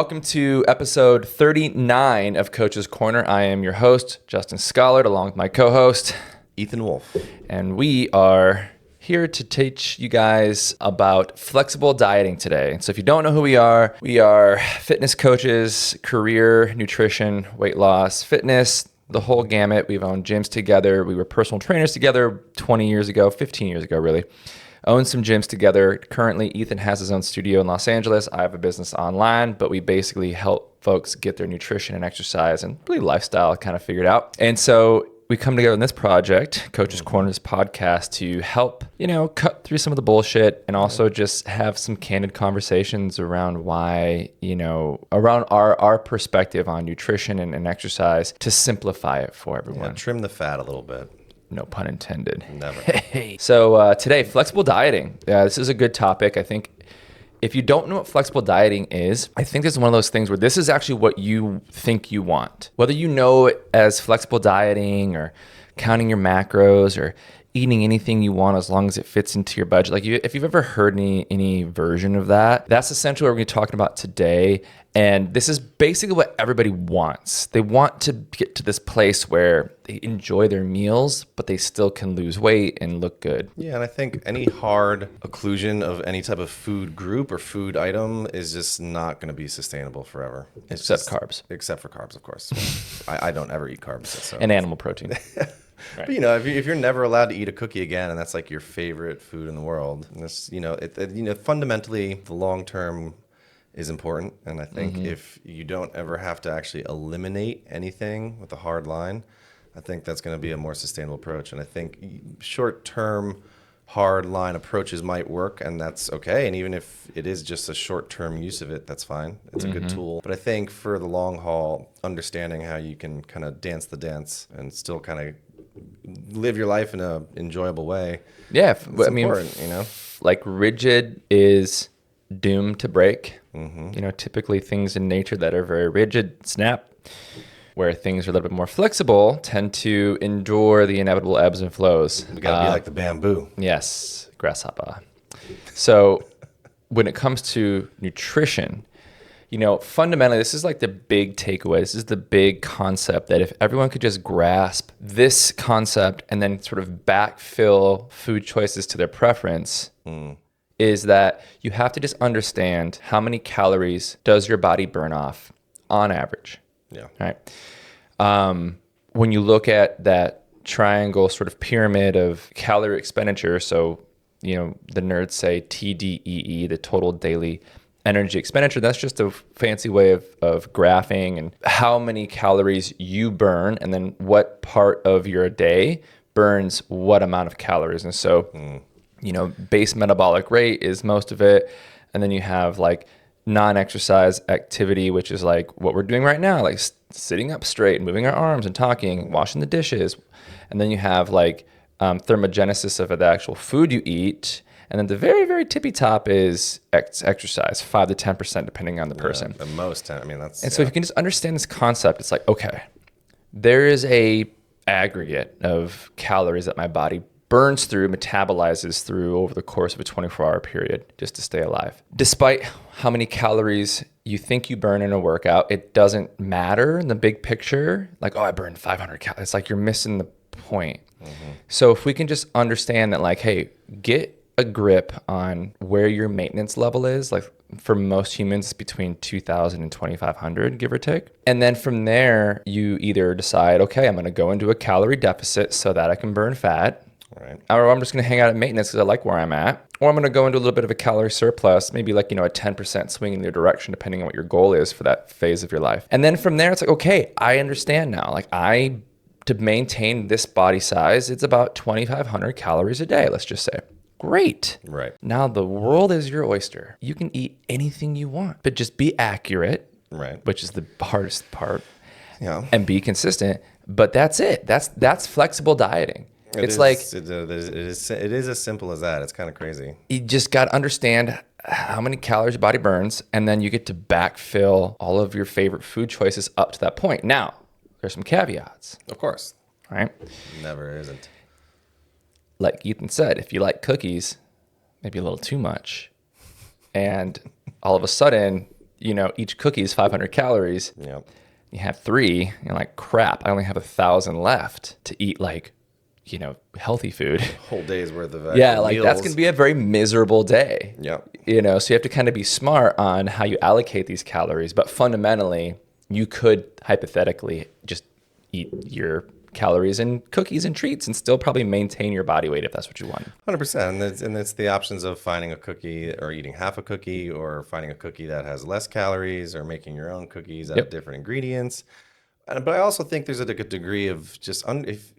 welcome to episode 39 of Coach's Corner. I am your host, Justin Schollard, along with my co-host, Ethan Wolf. And we are here to teach you guys about flexible dieting today. So if you don't know who we are fitness coaches, career, nutrition, weight loss, fitness, the whole gamut. We've owned gyms together. We were personal trainers together 15 years ago, really. Own some gyms together. Currently, Ethan has his own studio in Los Angeles. I have a business online, but we basically help folks get their nutrition and exercise and really lifestyle kind of figured out. And so we come together in this project, Coach's Corner, this podcast, to help, cut through some of the bullshit and also just have some candid conversations around why, around our perspective on nutrition and exercise to simplify it for everyone. Yeah, trim the fat a little bit. No pun intended. Never. Hey. So today, flexible dieting. This is a good topic. I think if you don't know what flexible dieting is, I think this is one of those things where this is actually what you think you want. Whether you know it as flexible dieting or counting your macros or eating anything you want as long as it fits into your budget. Like if you've ever heard any version of that, that's essentially what we're going to be talking about today. And this is basically what everybody wants. They want to get to this place where they enjoy their meals, but they still can lose weight and look good. Yeah, and I think any hard occlusion of any type of food group or food item is just not going to be sustainable forever. Except carbs. Except for carbs, of course. I don't ever eat carbs. So. And animal protein. Right. But if you're never allowed to eat a cookie again, and that's like your favorite food in the world, and this, fundamentally the long term is important. And I think if you don't ever have to actually eliminate anything with a hard line, I think that's going to be a more sustainable approach. And I think short term hard line approaches might work, and that's okay. And even if it is just a short term use of it, that's fine. It's a good tool. But I think for the long haul, understanding how you can kind of dance the dance and still kind of live your life in a enjoyable way. Yeah, it's important, like rigid is doomed to break. Typically things in nature that are very rigid snap, where things are a little bit more flexible tend to endure the inevitable ebbs and flows. We gotta be like the bamboo. Yes, grasshopper. So when it comes to nutrition, fundamentally, this is like the big takeaway. This is the big concept that if everyone could just grasp this concept and then sort of backfill food choices to their preference, is that you have to just understand how many calories does your body burn off on average. Yeah. Right. When you look at that triangle sort of pyramid of calorie expenditure, so, the nerds say TDEE, the total daily energy expenditure, that's just a fancy way of graphing and how many calories you burn and then what part of your day burns what amount of calories. And so, base metabolic rate is most of it. And then you have like non-exercise activity, which is like what we're doing right now, like sitting up straight and moving our arms and talking, washing the dishes. And then you have like thermogenesis of the actual food you eat. And then the very, very tippy top is exercise, 5 to 10%, depending on the person. The most, that's... And so if you can just understand this concept, it's like, okay, there is a aggregate of calories that my body burns through, metabolizes through over the course of a 24-hour period just to stay alive. Despite how many calories you think you burn in a workout, it doesn't matter in the big picture. Like, I burned 500 calories. It's like you're missing the point. So if we can just understand that, like, hey, get a grip on where your maintenance level is. Like for most humans, it's between 2,000 and 2,500, give or take. And then from there, you either decide, okay, I'm going to go into a calorie deficit so that I can burn fat. Right. Or I'm just going to hang out at maintenance because I like where I'm at. Or I'm going to go into a little bit of a calorie surplus, maybe like, a 10% swing in your direction, depending on what your goal is for that phase of your life. And then from there, it's like, okay, I understand now. Like to maintain this body size, it's about 2,500 calories a day, let's just say. Great. Right. Now the world is your oyster. You can eat anything you want, but just be accurate. Right. Which is the hardest part. Yeah. And be consistent. But that's it. That's flexible dieting. It is as simple as that. It's kind of crazy. You just got to understand how many calories your body burns, and then you get to backfill all of your favorite food choices up to that point. Now, there's some caveats. Of course. Right? Never isn't. Like Ethan said, if you like cookies, maybe a little too much, and all of a sudden each cookie is 500 calories. Yep. You have 3, you're like, crap, I only have 1,000 left to eat like, healthy food. Whole day's worth of Yeah, actual like meals. that's going to be a very miserable day. Yep. So you have to kind of be smart on how you allocate these calories. But fundamentally, you could hypothetically just eat your calories and cookies and treats and still probably maintain your body weight if that's what you want. 100%. And it's the options of finding a cookie or eating half a cookie or finding a cookie that has less calories or making your own cookies out of different ingredients. But I also think there's a degree of just if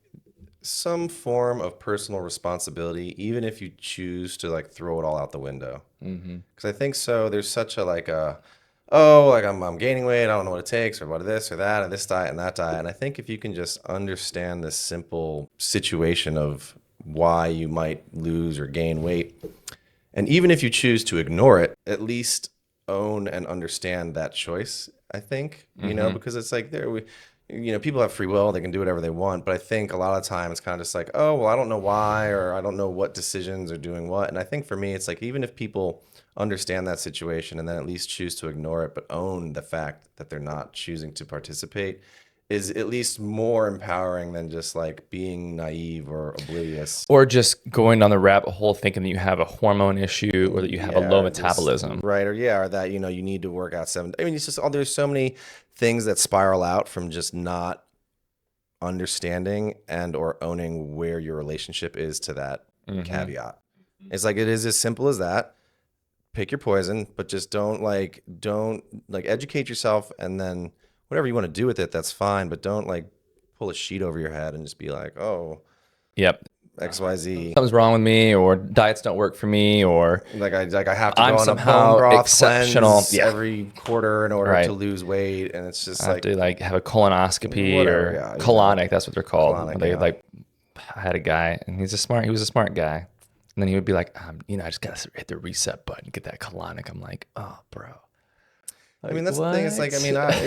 some form of personal responsibility, even if you choose to like throw it all out the window. Because I think so. There's such a I'm gaining weight. I don't know what it takes or what this or that and this diet and that diet. And I think if you can just understand this simple situation of why you might lose or gain weight, and even if you choose to ignore it, at least own and understand that choice. I think because it's like people have free will; they can do whatever they want. But I think a lot of the time it's kind of just like, oh well, I don't know why, or I don't know what decisions are doing what. And I think for me, it's like even if people understand that situation and then at least choose to ignore it, but own the fact that they're not choosing to participate, is at least more empowering than just like being naive or oblivious. Or just going down the rabbit hole thinking that you have a hormone issue or that you have a low metabolism. Right. Or that, you need to work out 7. I mean, it's just, there's so many things that spiral out from just not understanding and or owning where your relationship is to that caveat. It's like, it is as simple as that. Pick your poison, but just don't educate yourself, and then whatever you want to do with it, that's fine. But don't like pull a sheet over your head and just be like, oh, yep, XYZ. Something's wrong with me, or diets don't work for me, or like I have to I'm go on somehow a bone broth exceptional cleanse every quarter in order to lose weight, and it's just I have to have a colonoscopy or colonic. That's what they're called. I had a guy, and he was a smart guy. And then he would be like, I just got to hit the reset button, get that colonic. I'm like, oh, bro. I mean, that's the thing. It's like,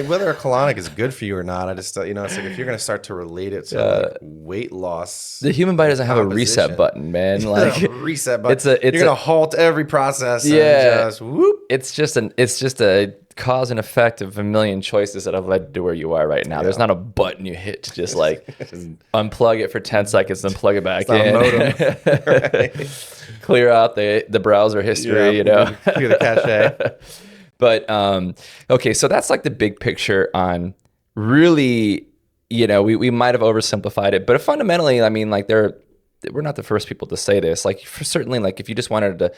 whether a colonic is good for you or not, it's like if you're going to start to relate it to like weight loss. The human body doesn't have a reset button, man. Like reset button. You're going to halt every process. Yeah. And just whoop. It's just a cause and effect of a million choices that have led to where you are right now. Yeah. There's not a button you hit to just like unplug it for 10 seconds, then plug it back in. Right. Clear out the browser history, Clear the cache. But okay, so that's like the big picture on really, we might have oversimplified it, but fundamentally, I mean, like we're not the first people to say this. Like certainly, like if you just wanted to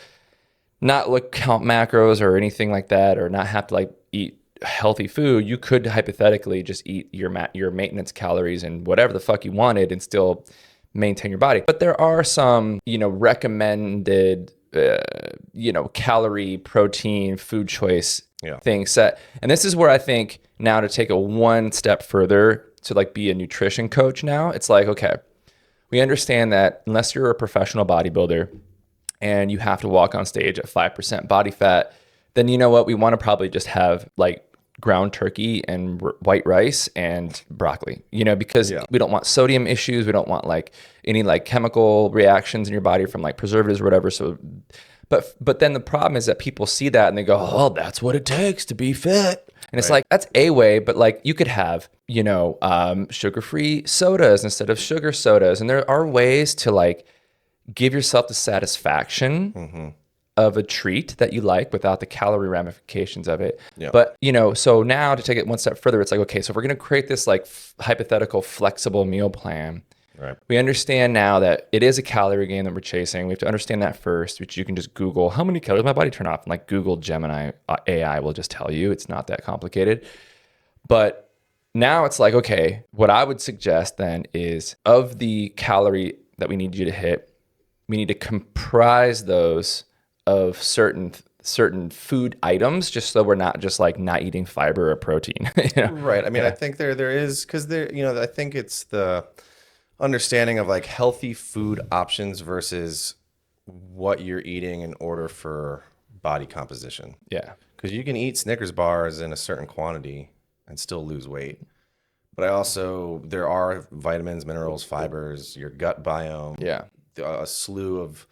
not count macros or anything like that, or not have to like eat healthy food, you could hypothetically just eat your maintenance calories and whatever the fuck you wanted and still maintain your body. But there are some, recommended calorie, protein, food choice things set. And this is where I think now to take it one step further to like be a nutrition coach now, it's like, okay, we understand that unless you're a professional bodybuilder and you have to walk on stage at 5% body fat, then you know what? We want to probably just have like ground turkey and white rice and broccoli, because we don't want sodium issues. We don't want like any like chemical reactions in your body from like preservatives or whatever. So, but then the problem is that people see that and they go, oh, that's what it takes to be fit. And it's like, that's a way, but like you could have, sugar-free sodas instead of sugar sodas. And there are ways to like give yourself the satisfaction of a treat that you like without the calorie ramifications of it. Yeah. But, so now to take it one step further, it's like, okay, so if we're going to create this like hypothetical flexible meal plan, we understand now that it is a calorie gain that we're chasing. We have to understand that first, which you can just Google how many calories my body turn off. And like Google Gemini AI will just tell you. It's not that complicated. But now it's like, okay, what I would suggest then is of the calorie that we need you to hit, we need to comprise those of certain food items, just so we're not just like not eating fiber or protein. Right. I mean, I think there is, because I think it's the understanding of like healthy food options versus what you're eating in order for body composition. Yeah. Because you can eat Snickers bars in a certain quantity and still lose weight. But there are vitamins, minerals, fibers, your gut biome. Yeah. A slew of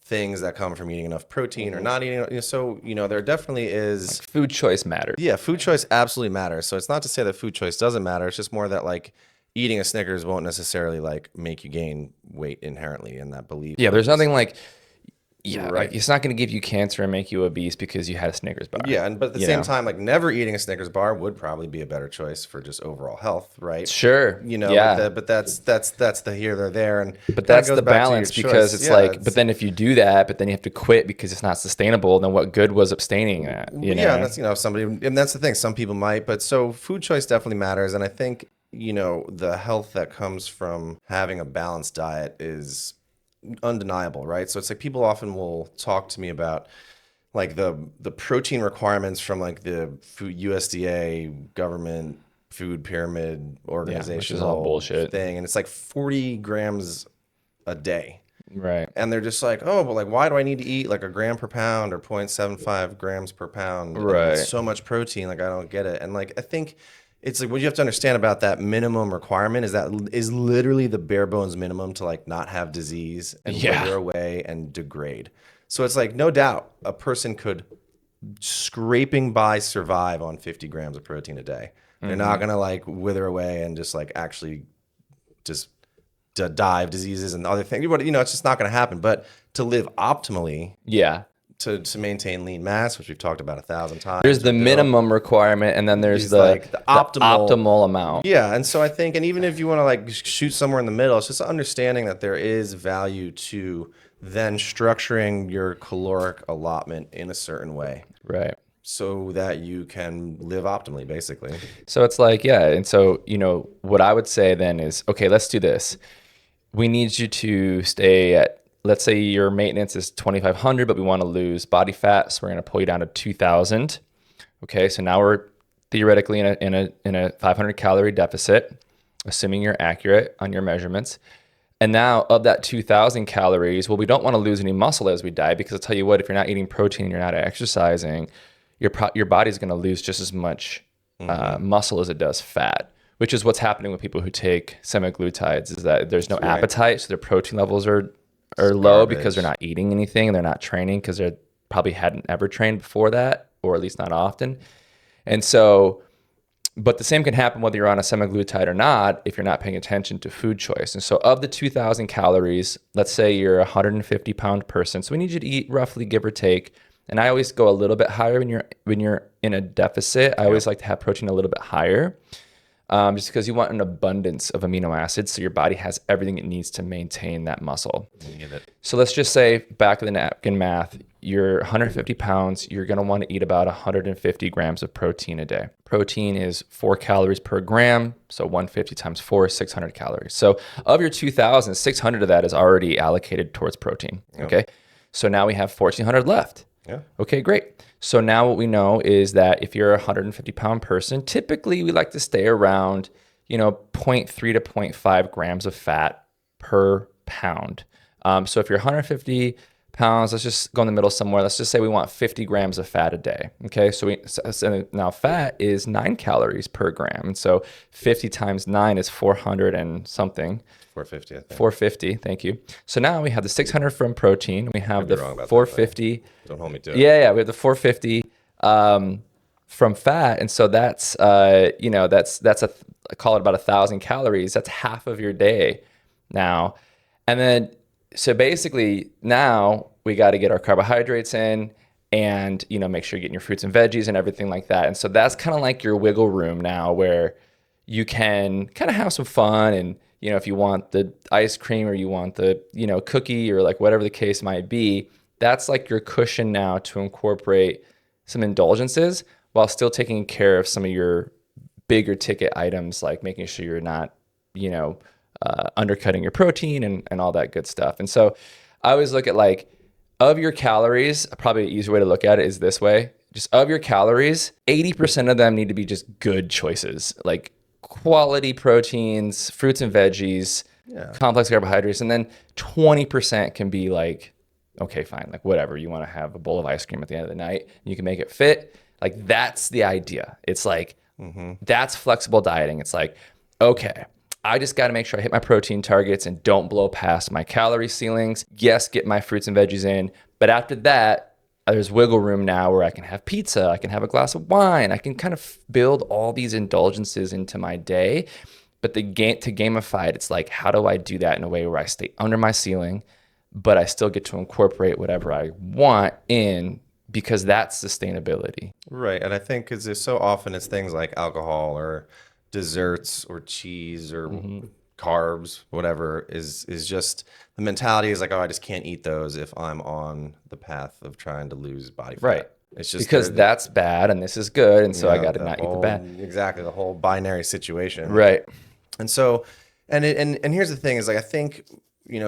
things that come from eating enough protein or not eating. So, there definitely is. Food choice matters. Yeah, food choice absolutely matters. So it's not to say that food choice doesn't matter. It's just more that like eating a Snickers won't necessarily like make you gain weight inherently in that belief. Yeah, there's nothing like, Right. like it's not going to give you cancer and make you obese because you had a Snickers bar. Yeah, but at the same time, like never eating a Snickers bar would probably be a better choice for just overall health, right? Sure. Yeah. But that's the here, they're there, and but that's goes the back to your balance choice. because it's Yeah, like, but then if you do that, but then you have to quit because it's not sustainable, then what good was abstaining that? Yeah, and that's somebody, and that's the thing. Some people might, but so food choice definitely matters, and I think the health that comes from having a balanced diet is undeniable, right? So it's like people often will talk to me about like the protein requirements from like the food USDA government food pyramid organization, which is all bullshit thing, and it's like 40 grams a day. Right. And they're just like, oh, but like, why do I need to eat like a gram per pound or 0.75 grams per pound? Right. It's so much protein. Like, I don't get it. And like, I think it's like what you have to understand about that minimum requirement is literally the bare bones minimum to like not have disease and wither away and degrade. So it's like, no doubt a person could scraping by survive on 50 grams of protein a day. They're not going to like wither away and just like actually just to die of diseases and other things. It's just not going to happen. But to live optimally, to maintain lean mass, which we've talked about 1,000 times. There's the minimum requirement, and then there's the optimal amount. Yeah, and so I think, and even if you want to like shoot somewhere in the middle, it's just understanding that there is value to then structuring your caloric allotment in a certain way. Right. So that you can live optimally, basically. So it's like, and so, what I would say then is, okay, let's do this. We need you to stay at, let's say your maintenance is 2,500, but we want to lose body fat, so we're going to pull you down to 2,000. Okay, so now we're theoretically in a 500 calorie deficit, assuming you're accurate on your measurements. And now of that 2,000 calories, well, we don't want to lose any muscle as we die, because I'll tell you what, if you're not eating protein and you're not exercising, your body's going to lose just as much muscle as it does fat, which is what's happening with people who take semaglutides, is that there's no appetite, so their protein levels are low because they're not eating anything and they're not training because they probably hadn't ever trained before that, or at least not often. And so, but the same can happen whether you're on a semaglutide or not if you're not paying attention to food choice. And so of the 2,000 calories, let's say you're a 150-pound person, so we need you to eat roughly, give or take. And I always go a little bit higher when you're in a deficit. I always like to have protein a little bit higher, just because you want an abundance of amino acids, so your body has everything it needs to maintain that muscle. So let's just say, back of the napkin math, you're 150 pounds. You're going to want to eat about 150 grams of protein a day. Protein is 4 calories per gram, so 150 times 4 is 600 calories. So of your 2,000, 600 of that is already allocated towards protein. Okay, so now we have 1,400 left. Yeah. Okay, great. So now what we know is that if you're a 150-pound person, typically we like to stay around, 0.3 to 0.5 grams of fat per pound. So if you're 150 pounds, let's just go in the middle somewhere. Let's just say we want 50 grams of fat a day. Okay, so now fat is 9 calories per gram. And so 50 times 9 is 400 and something. 450, I think. 450, thank you. So now we have the 600 from protein. We have the 450. Don't hold me to it. Yeah, we have the 450 from fat, and so that's call it about 1,000 calories. That's half of your day now, and then so basically now we got to get our carbohydrates in, and make sure you're getting your fruits and veggies and everything like that. And so that's kind of like your wiggle room now, where you can kind of have some fun and. If you want the ice cream or you want the, cookie or like whatever the case might be, that's like your cushion now to incorporate some indulgences while still taking care of some of your bigger ticket items, like making sure you're not, undercutting your protein and all that good stuff. And so I always look at like, of your calories, probably an easier way to look at it is this way. Just of your calories, 80% of them need to be just good choices, like quality proteins, fruits and veggies, complex carbohydrates, and then 20% can be like, okay, fine, like whatever, you want to have a bowl of ice cream at the end of the night, you can make it fit. Like that's the idea. It's like, that's flexible dieting. It's like, okay, I just got to make sure I hit my protein targets and don't blow past my calorie ceilings. Yes, get my fruits and veggies in. But after that, there's wiggle room now where I can have pizza, I can have a glass of wine, I can kind of build all these indulgences into my day. But to gamify it, it's like, how do I do that in a way where I stay under my ceiling, but I still get to incorporate whatever I want in, because that's sustainability. Right. And I think because there's so often it's things like alcohol or desserts or cheese or carbs, whatever, is just the mentality is like, oh, I just can't eat those if I'm on the path of trying to lose body fat. Right. It's just because that's bad and this is good. And so I got to not eat the bad. Exactly. The whole binary situation. Right. And so, and here's the thing is like, I think,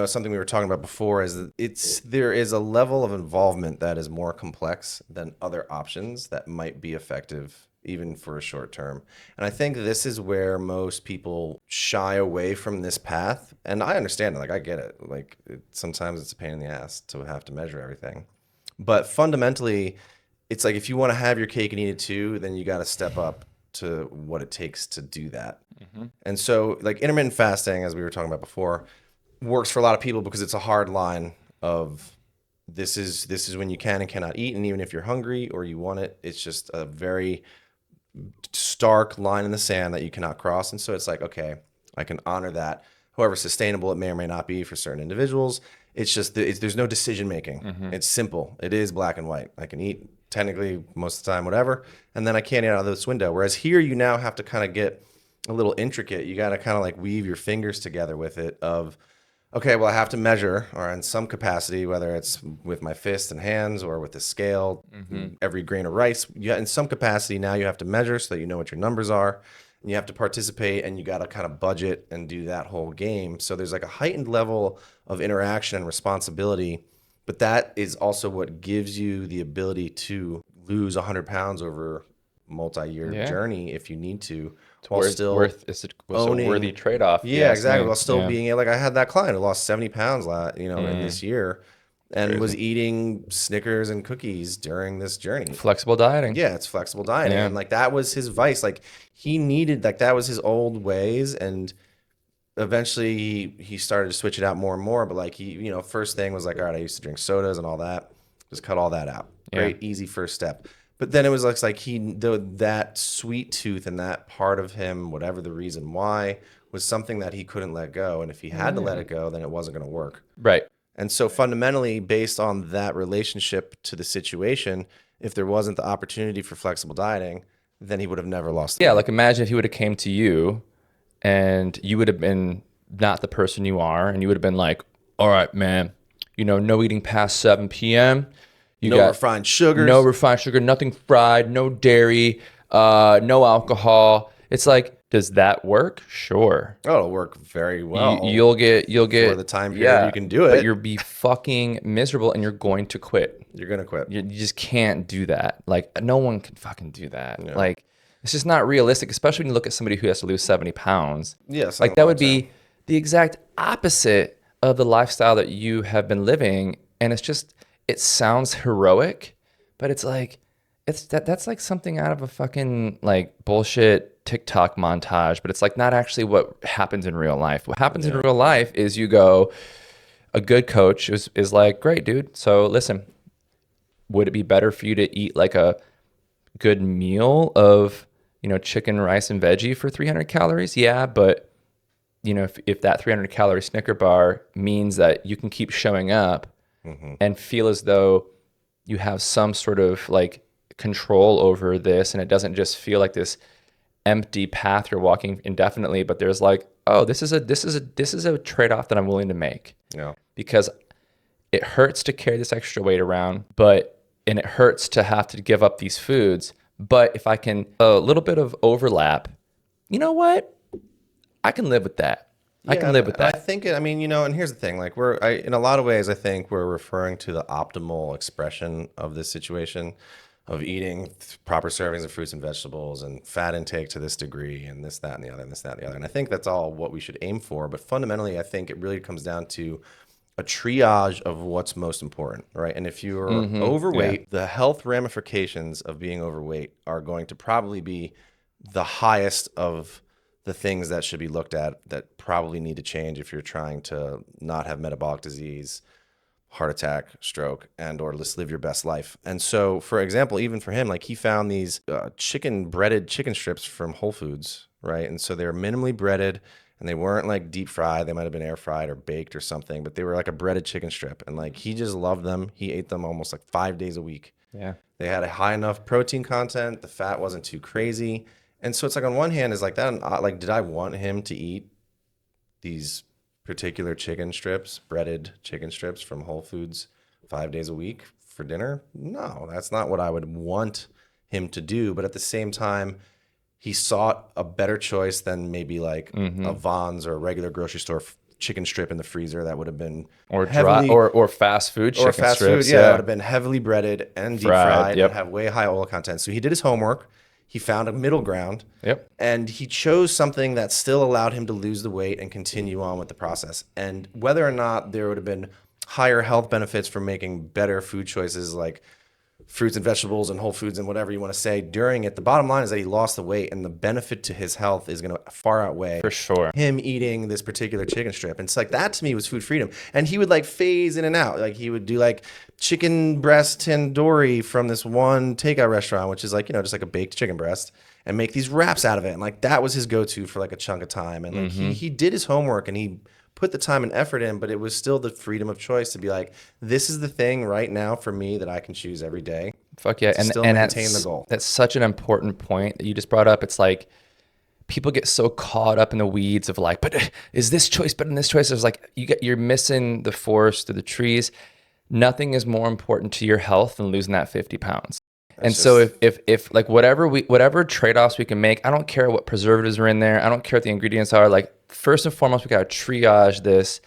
something we were talking about before is that there is a level of involvement that is more complex than other options that might be effective even for a short term. And I think this is where most people shy away from this path. And I understand it. Like, I get it. Like, sometimes it's a pain in the ass to have to measure everything. But fundamentally, it's like, if you want to have your cake and eat it too, then you got to step up to what it takes to do that. And so, like, intermittent fasting, as we were talking about before, works for a lot of people because it's a hard line of this is when you can and cannot eat. And even if you're hungry or you want it, it's just a very stark line in the sand that you cannot cross. And so it's like, okay, I can honor that. However sustainable it may or may not be for certain individuals, it's just there's no decision making. It's simple. It is black and white. I can eat technically most of the time, whatever, and then I can't eat out of this window. Whereas here, you now have to kind of get a little intricate. You got to kind of like weave your fingers together with it of, okay, well, I have to measure, or in some capacity, whether it's with my fists and hands or with the scale, every grain of rice. Yeah, in some capacity, now you have to measure so that you know what your numbers are, and you have to participate, and you got to kind of budget and do that whole game. So there's like a heightened level of interaction and responsibility, but that is also what gives you the ability to lose 100 pounds over a multi-year journey if you need to. While still it's a worthy trade-off. Yeah, exactly. While still being like, I had that client who lost 70 pounds, in this year, and was eating Snickers and cookies during this journey. Flexible dieting. Yeah, it's flexible dieting, and like that was his vice. Like he needed, like that was his old ways, and eventually he started to switch it out more and more. But like he, first thing was like, all right, I used to drink sodas and all that. Just cut all that out. Great, easy first step. But then it was like that sweet tooth and that part of him, whatever the reason why, was something that he couldn't let go. And if he had to let it go, then it wasn't going to work. Right. And so fundamentally, based on that relationship to the situation, if there wasn't the opportunity for flexible dieting, then he would have never lost. Yeah, like imagine if he would have came to you and you would have been not the person you are, and you would have been like, all right, man, no eating past 7 p.m., no refined sugars. No refined sugar, nothing fried, no dairy, no alcohol. It's like, does that work? Sure. Oh, it'll work very well. You'll get for the time period you can do it. But you'll be fucking miserable and you're going to quit. You're going to quit. You just can't do that. Like, no one can fucking do that. Yeah. Like, it's just not realistic, especially when you look at somebody who has to lose 70 pounds. Yes. Like, that would be the exact opposite of the lifestyle that you have been living. And it's just, it sounds heroic, but it's like, that's like something out of a fucking like bullshit TikTok montage, but it's like not actually what happens in real life. What happens in real life is you go, a good coach is like, great, dude. So listen, would it be better for you to eat like a good meal of, chicken, rice, and veggie for 300 calories? Yeah, but if that 300 calorie Snicker bar means that you can keep showing up and feel as though you have some sort of like control over this, and it doesn't just feel like this empty path you're walking indefinitely, but there's like, oh, this is a trade-off that I'm willing to make. Yeah. Because it hurts to carry this extra weight around, and it hurts to have to give up these foods. But if I can a little bit of overlap, you know what? I can live with that. I can live with that. I think, and here's the thing, like in a lot of ways, I think we're referring to the optimal expression of this situation of eating proper servings of fruits and vegetables and fat intake to this degree and this, that, and the other, and this, that, and the other. And I think that's all what we should aim for. But fundamentally, I think it really comes down to a triage of what's most important, right? And if you're overweight, the health ramifications of being overweight are going to probably be the highest of the things that should be looked at that probably need to change if you're trying to not have metabolic disease, heart attack, stroke, and or just live your best life. And so, for example, even for him, like he found these breaded chicken strips from Whole Foods, right? And so they were minimally breaded, and they weren't like deep fried. They might have been air fried or baked or something, but they were like a breaded chicken strip. And like he just loved them. He ate them almost like 5 days a week. Yeah. They had a high enough protein content. The fat wasn't too crazy. And so it's like on one hand, is like that, like, did I want him to eat these particular chicken strips, breaded chicken strips from Whole Foods 5 days a week for dinner? No, that's not what I would want him to do. But at the same time, he sought a better choice than maybe like a Vons or a regular grocery store chicken strip in the freezer that would have been or fast food chicken strips. Yeah, it would have been heavily breaded and deep fried yep. and have way high oil content. So he did his homework. He found a middle ground. Yep. And he chose something that still allowed him to lose the weight and continue on with the process. And whether or not there would have been higher health benefits from making better food choices like fruits and vegetables and whole foods and whatever you want to say during it, the bottom line is that he lost the weight, and the benefit to his health is going to far outweigh for sure him eating this particular chicken strip. And it's like, that to me was food freedom. And he would like phase in and out. Like he would do like chicken breast tandoori from this one takeout restaurant, which is like, you know, just like a baked chicken breast, and make these wraps out of it. And like that was his go-to for like a chunk of time. And like he did his homework and he put the time and effort in, but it was still the freedom of choice to be like, this is the thing right now for me that I can choose every day. Fuck yeah. And still maintain maintain the goal. That's such an important point that you just brought up. It's like people get so caught up in the weeds of like, but is this choice better than this choice? It's like you're missing the forest or the trees. Nothing is more important to your health than losing that 50 pounds. And so if like whatever trade-offs we can make, I don't care what preservatives are in there. I don't care what the ingredients are. Like first and foremost, we got to triage this,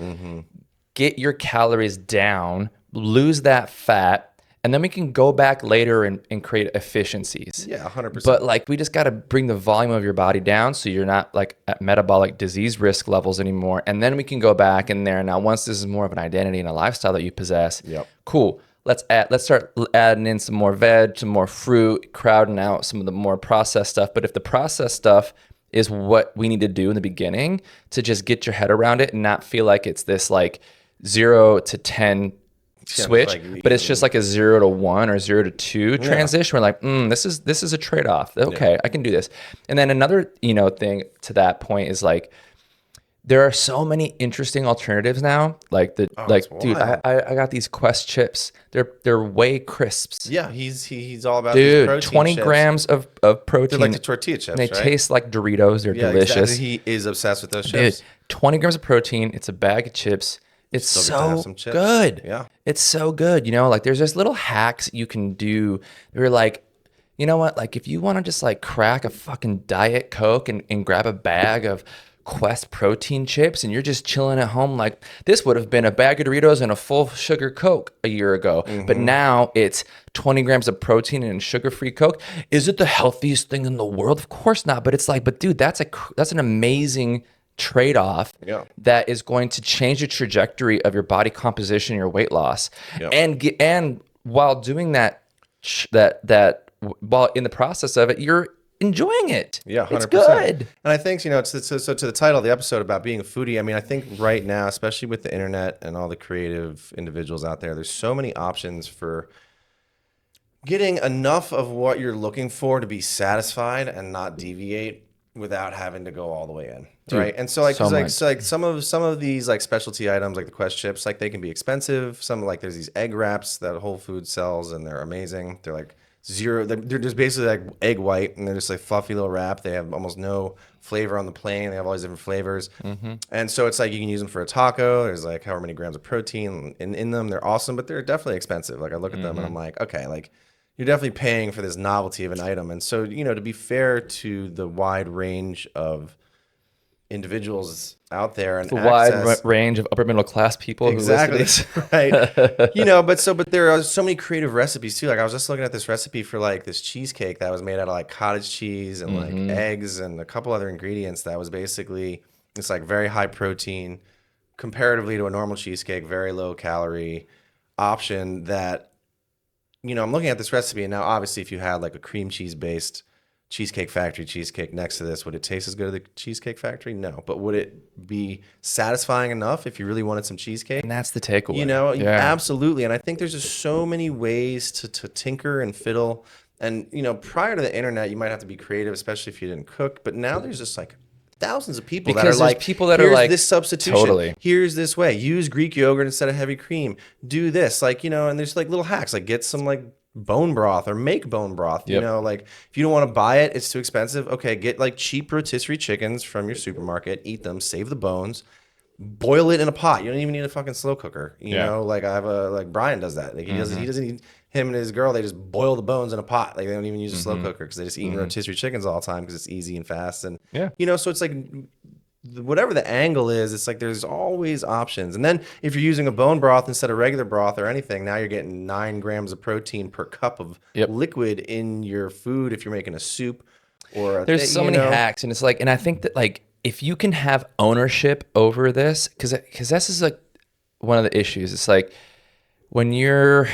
get your calories down, lose that fat, and then we can go back later and create efficiencies. Yeah, 100%. But like we just got to bring the volume of your body down so you're not like at metabolic disease risk levels anymore. And then we can go back in there. Now, once this is more of an identity and a lifestyle that you possess, cool. Let's start adding in some more veg, some more fruit, crowding out some of the more processed stuff. But if the processed stuff is what we need to do in the beginning to just get your head around it and not feel like it's this like 0 to 10 switch, like, but it's just like a 0 to 1 or 0 to 2 transition. We're like, this is a trade-off. Okay, I can do this. And then another, thing to that point is like, there are so many interesting alternatives now. Like dude, I got these Quest chips. They're whey crisps. Yeah, he's all about dude. These protein 20 chips. grams of protein. They're like the tortilla chips. They taste like Doritos. They're delicious. Exactly. He is obsessed with those chips. Dude, 20 grams of protein. It's a bag of chips. It's so good. Yeah, it's so good. Like there's just little hacks you can do. We're like, you know what? Like if you want to just like crack a fucking Diet Coke and grab a bag of Quest protein chips and you're just chilling at home, like this would have been a bag of Doritos and a full sugar Coke a year ago, but now it's 20 grams of protein and sugar-free Coke. Is it the healthiest thing in the world? Of course not, but it's like, but dude, that's an amazing trade-off that is going to change the trajectory of your body composition, your weight loss, and while doing that while in the process of it, you're enjoying it. Yeah, 100%. It's good. And I think, so to the title of the episode about being a foodie, I mean, I think right now, especially with the internet and all the creative individuals out there, there's so many options for getting enough of what you're looking for to be satisfied and not deviate without having to go all the way in. Dude, right. And so like, some of these like specialty items, like the Quest chips, like they can be expensive. Some like there's these egg wraps that Whole Foods sells and they're amazing. They're like they're just basically like egg white and they're just like fluffy little wrap. They have almost no flavor on the plane. They have all these different flavors. And so it's like you can use them for a taco. There's like however many grams of protein in them. They're awesome, but they're definitely expensive. Like I look at them and I'm like, okay, like you're definitely paying for this novelty of an item. And so, to be fair to the wide range of individuals out there and the wide range of upper middle class people exactly who listen to this. Right. But there are so many creative recipes too. Like I was just looking at this recipe for like this cheesecake that was made out of like cottage cheese and like eggs and a couple other ingredients that was basically it's like very high protein comparatively to a normal cheesecake, very low calorie option that I'm looking at this recipe and now obviously if you had like a cream cheese based Cheesecake Factory cheesecake next to this, would it taste as good as the Cheesecake Factory? No. But would it be satisfying enough if you really wanted some cheesecake? And that's the takeaway. You know, Yeah. absolutely. And I think there's just so many ways to tinker and fiddle. And, you know, prior to the internet, you might have to be creative, especially if you didn't cook. But now there's just like thousands of people Because that are there's like, people that are here's like, this substitution. totally. Here's this way. Use Greek yogurt instead of heavy cream. Do this. Like, you know, and there's like little hacks, like get some like bone broth or make bone broth. You Yep. know, like if you don't want to buy it, it's too expensive. Okay, get like cheap rotisserie chickens from your supermarket, eat them, save the bones, boil it in a pot. You don't even need a fucking slow cooker. You Yeah. know, like I have a like Brian does that. Like he doesn't need him and his girl. They just boil the bones in a pot. Like they don't even use a slow cooker because they just eat rotisserie chickens all the time because it's easy and fast. And Yeah. you know, so it's like whatever the angle is, it's like there's always options. And then if you're using a bone broth instead of regular broth or anything, now you're getting 9 grams of protein per cup of Yep. liquid in your food if you're making a soup or There's so many hacks, and it's like, and I think that like if you can have ownership over this, because this is like one of the issues. It's like when you're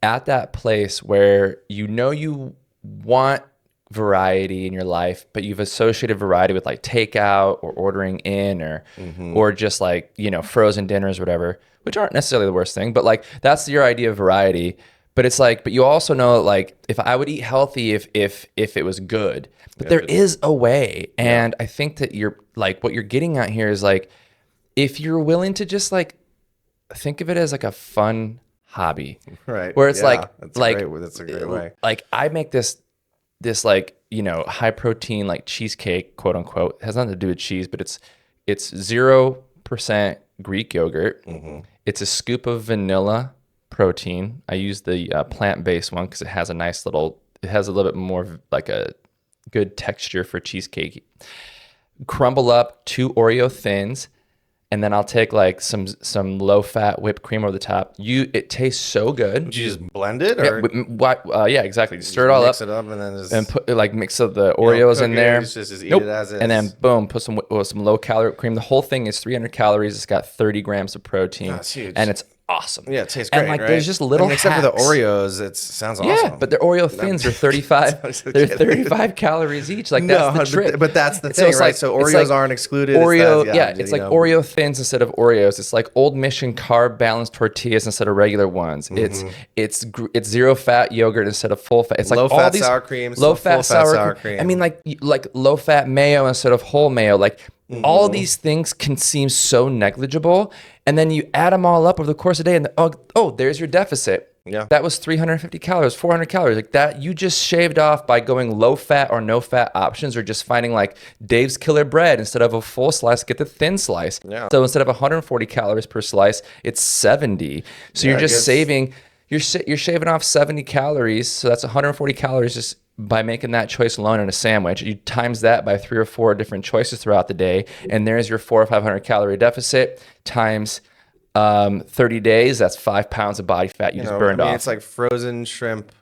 at that place where you know you want variety in your life, but you've associated variety with like takeout or ordering in or just like, you know, frozen dinners, whatever, which aren't necessarily the worst thing, but like that's your idea of variety. But it's like, but you also know like if I would eat healthy if it was good, but there is a way. And I think that you're like what you're getting at here is like if you're willing to just like think of it as like a fun hobby, right? Where it's Yeah, that's a great way. Like I make this like, you know, high protein like cheesecake, quote unquote. It has nothing to do with cheese, but it's 0% Greek yogurt. It's a scoop of vanilla protein. I use the plant-based one because it has a little bit more of like a good texture for cheesecake. Crumble up 2 Oreo thins, and then I'll take like some low-fat whipped cream over the top. It tastes so good. Would you just blend it, or Yeah, exactly. Just stir it all up. Mix it up, and then just Put like mix up the Oreos in there. Just eat it as is. And then boom, put some low-calorie whipped cream. The whole thing is 300 calories. It's got 30 grams of protein. That's huge. And it's awesome. Yeah, it tastes great. And like right? there's just little except for the hacks. Oreos, it sounds awesome. Yeah, but the Oreo thins are 35. They're 35 calories each. Like that's the trick. But that's the So thing, it's right? like- So it's Oreos like aren't excluded. Oreo, It's it's like Oreo thins instead of Oreos. It's like Old Mission carb balanced tortillas instead of regular ones. It's zero fat yogurt instead of full fat. It's like low all fat these sour cream, low full fat sour cream. I mean, like low fat mayo instead of whole mayo. Like all of these things can seem so negligible, and then you add them all up over the course of the day, and oh, there's your deficit. Yeah. That was 350 calories, 400 calories. Like that, you just shaved off by going low fat or no fat options, or just finding like Dave's Killer Bread instead of a full slice, get the thin slice. Yeah. So instead of 140 calories per slice, it's 70. So you're just saving, you're shaving off 70 calories. So that's 140 calories just by making that choice alone in a sandwich. You times that by 3 or 4 different choices throughout the day, and there's your 400 or 500 calorie deficit times 30 days. That's 5 pounds of body fat you just burned off. It's like frozen shrimp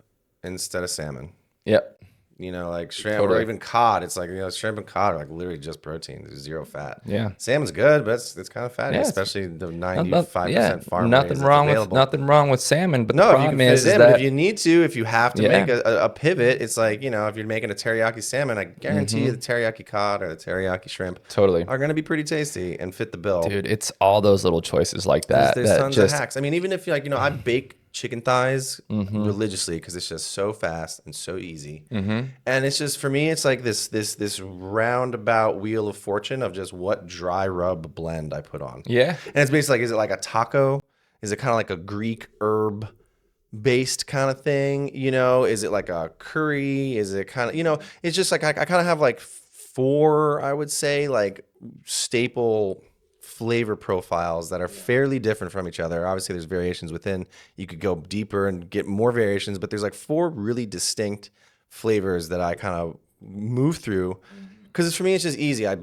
instead of salmon. Yep. You know, like shrimp Totally. or even cod. It's like, you know, shrimp and cod are like literally just protein. There's 0 fat. Yeah. Salmon's good, but it's kind of fatty, Yeah, especially the 95% farm nothing wrong with salmon, but the No, if you problem can is fit it in, that but if you need to, if you have to Yeah. make a pivot, it's like, you know, if you're making a teriyaki salmon, I guarantee you the teriyaki cod or the teriyaki shrimp totally, are going to be pretty tasty and fit the bill. dude, it's all those little choices like that. There's that tons just, of hacks. I mean, even if you like, you know, I bake chicken thighs religiously because it's just so fast and so easy. And it's just, for me, it's like this roundabout wheel of fortune of just what dry rub blend I put on. Yeah. And it's basically like, is it like a taco? Is it kind of like a Greek herb based kind of thing? You know, is it like a curry? Is it kind of, you know, it's just like I kind of have like 4, I would say, like staple flavor profiles that are fairly different from each other. Obviously, there's variations within. You could go deeper and get more variations, but there's like 4 really distinct flavors that I kind of move through. Because for me, it's just easy. I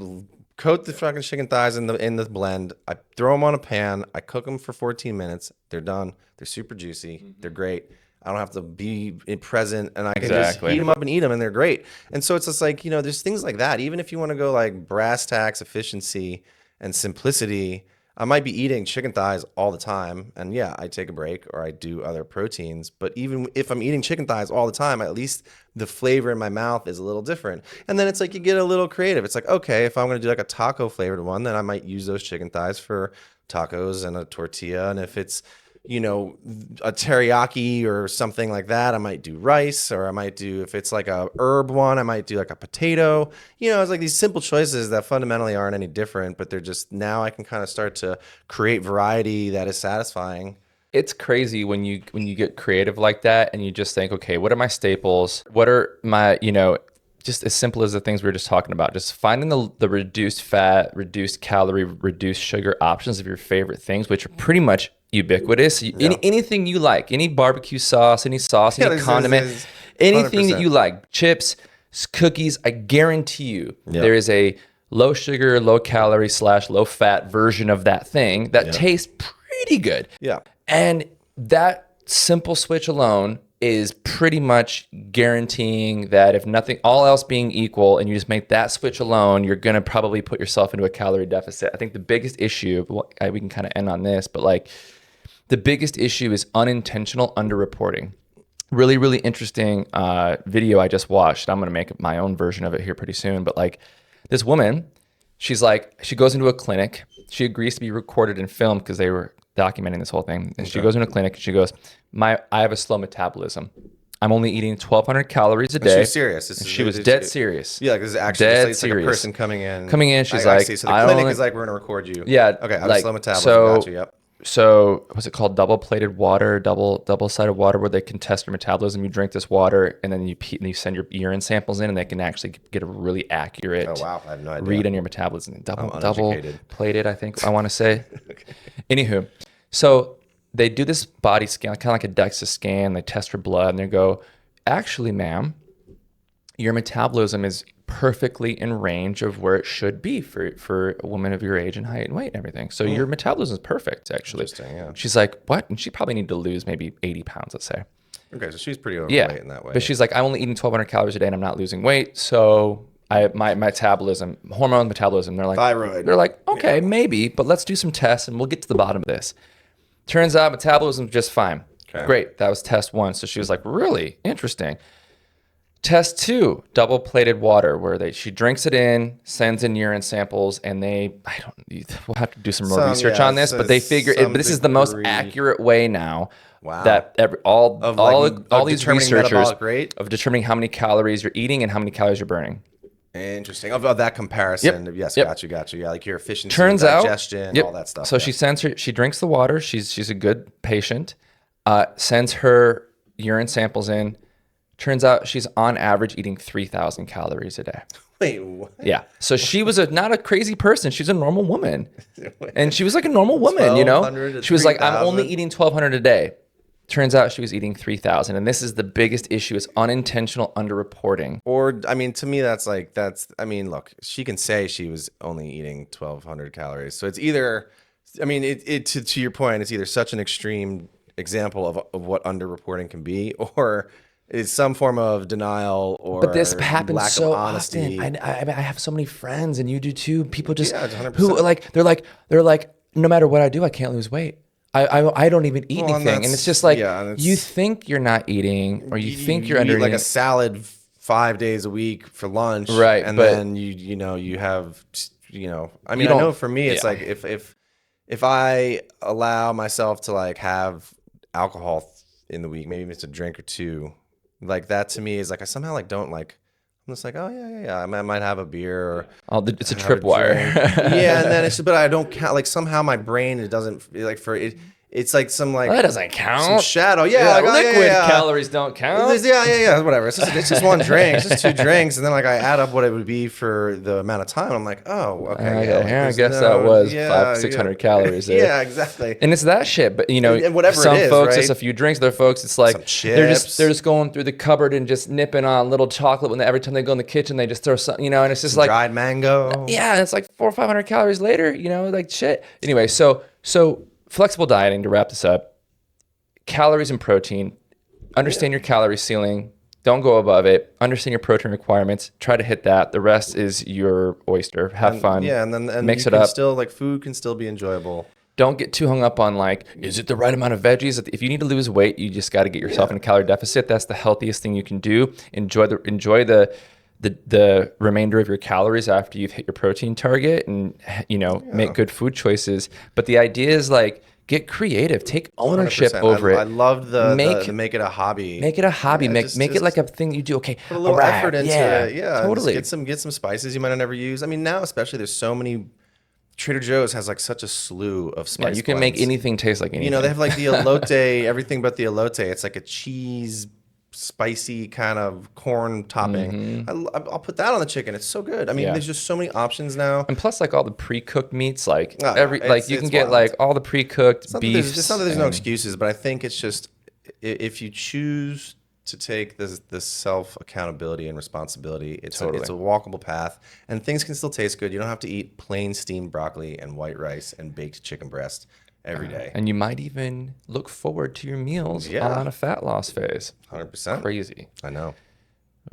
coat the fucking chicken thighs in the blend. I throw them on a pan. I cook them for 14 minutes. They're done. They're super juicy. They're great. I don't have to be present, and I can just heat them up and eat them, and they're great. And so it's just like, you know, there's things like that. Even if you want to go like brass tacks, efficiency, and simplicity, I might be eating chicken thighs all the time, and yeah, I take a break or I do other proteins. But even if I'm eating chicken thighs all the time, at least the flavor in my mouth is a little different. And then it's like you get a little creative. It's like, okay, if I'm going to do like a taco flavored one, then I might use those chicken thighs for tacos and a tortilla. And if it's, a teriyaki or something like that, I might do rice, or I might do, if it's like a herb one, I might do like a potato. It's like these simple choices that fundamentally aren't any different, but they're just, now I can kind of start to create variety that is satisfying. It's crazy when you get creative like that and you just think, okay, what are my staples? What are my, just as simple as the things we were just talking about, just finding the reduced fat, reduced calorie, reduced sugar options of your favorite things, which are pretty much ubiquitous. Anything you like, any barbecue sauce, any condiment, anything that you like, chips, cookies, I guarantee you there is a low sugar, low calorie / low fat version of that thing that tastes pretty good. Yeah. And that simple switch alone is pretty much guaranteeing that if nothing, all else being equal, and you just make that switch alone, you're going to probably put yourself into a calorie deficit. I think the biggest issue, we can kind of end on this, but like the biggest issue is unintentional underreporting. Really, really interesting video I just watched. I'm going to make my own version of it here pretty soon. But like this woman, she goes into a clinic. She agrees to be recorded and filmed because they were documenting this whole thing. And she goes into a clinic and she goes, I have a slow metabolism. I'm only eating 1,200 calories a day. She's serious. She was dead serious. Yeah, like this is actually it's like a person coming in. She's I like, see. So the clinic is like, we're going to record you. Yeah. Okay, I have a slow metabolism. Got you, yep. So what's it called? Double-plated water, double-sided water, where they can test your metabolism. You drink this water, and then you send your urine samples in, and they can actually get a really accurate I have no idea. read on your metabolism. Double-plated, I think I want to say. Okay. Anywho, so they do this body scan, kind of like a DEXA scan. They test her blood, and they go, actually, ma'am, your metabolism is perfectly in range of where it should be for a woman of your age and height and weight and everything. So your metabolism is perfect, actually. Interesting, yeah. She's like, what? And she probably need to lose maybe 80 pounds, let's say. Okay, so she's pretty overweight in that way. But she's like, I'm only eating 1,200 calories a day and I'm not losing weight. So my metabolism, hormone metabolism, they're like, thyroid. They're like, okay, maybe, but let's do some tests and we'll get to the bottom of this. Turns out metabolism's just fine. Okay. Great. That was test 1. So she was like, really interesting. Test 2, double-plated water, where she drinks it in, sends in urine samples, and we'll have to do some more research on this, but they figure but this is the most accurate way now. Wow. That all these researchers of determining how many calories you're eating and how many calories you're burning. Interesting. Of that comparison. Yep. Yes, got you. Yeah, like your efficiency, turns digestion, out, all that stuff. So she drinks the water. She's a good patient. Sends her urine samples in. Turns out she's on average eating 3,000 calories a day. Wait, what? Yeah. So she was not a crazy person. She's a normal woman. And she was like a normal woman, She was like, I'm only eating 1,200 a day. Turns out she was eating 3,000. And this is the biggest issue, is unintentional underreporting. Or, to me, look, she can say she was only eating 1,200 calories. So it's either, to your point, it's either such an extreme example of what underreporting can be, or it's some form of denial, or but this happens lack so of honesty. often. I have so many friends, and you do too. People just 100%. who they're like, no matter what I do, I can't lose weight. I don't even eat anything, and it's just like you think you're not eating, or you think you're under like a salad 5 days a week for lunch, right? And then you have I know for me it's like if I allow myself to like have alcohol in the week, maybe it's a drink or two. Like that to me is like I somehow like don't like. I'm just like, oh yeah. I might have a beer, or it's a tripwire. Yeah, and then but I don't count. Like somehow my brain it doesn't like for it. It's like some like that doesn't count. Some shadow, like, liquid calories don't count. Yeah, whatever. It's just one drink. It's just 2 drinks, and then like I add up what it would be for the amount of time. I'm like, oh, okay. I guess that was 500-600 calories there. Yeah, exactly. And it's that shit, but and whatever some it is, folks right? It's a few drinks. Other folks, it's like they're just going through the cupboard and just nipping on little chocolate. When every time they go in the kitchen, they just throw something, and it's just like dried mango. Yeah, it's like 400 or 500 calories later. Like shit. Anyway, so flexible dieting, to wrap this up. Calories and protein, understand your calorie ceiling, Don't go above it. Understand your protein requirements. Try to hit that. The rest is your oyster. Have fun. Yeah, and mix you it can up. still like food can still be enjoyable. Don't get too hung up on like, is it the right amount of veggies? If you need to lose weight, you just got to get yourself in a calorie deficit. That's the healthiest thing you can do. Enjoy the remainder of your calories after you've hit your protein target, and make good food choices. But the idea is like, get creative, take ownership 100%. over it. I love the make it a hobby. Make it a hobby. Yeah, make it like a thing you do. Okay, put a little effort into it. Yeah, totally. Get some spices you might have never used. I mean, now especially there's so many. Trader Joe's has like such a slew of spice. Yeah, you can make anything taste like anything. They have like the elote, everything but the elote. It's like a cheese, spicy kind of corn topping. I'll put that on the chicken. It's so good. I mean, there's just so many options now. And plus, like all the pre-cooked meats, like you can get wild. like all the pre-cooked beef. It's not that there's no excuses, but I think it's just if you choose to take this self accountability and responsibility, it's a walkable path, and things can still taste good. You don't have to eat plain steamed broccoli and white rice and baked chicken breast every day. And you might even look forward to your meals on a fat loss phase. 100%. Crazy. I know.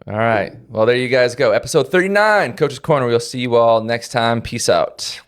All right. Well, there you guys go. Episode 39, Coach's Corner. We'll see you all next time. Peace out.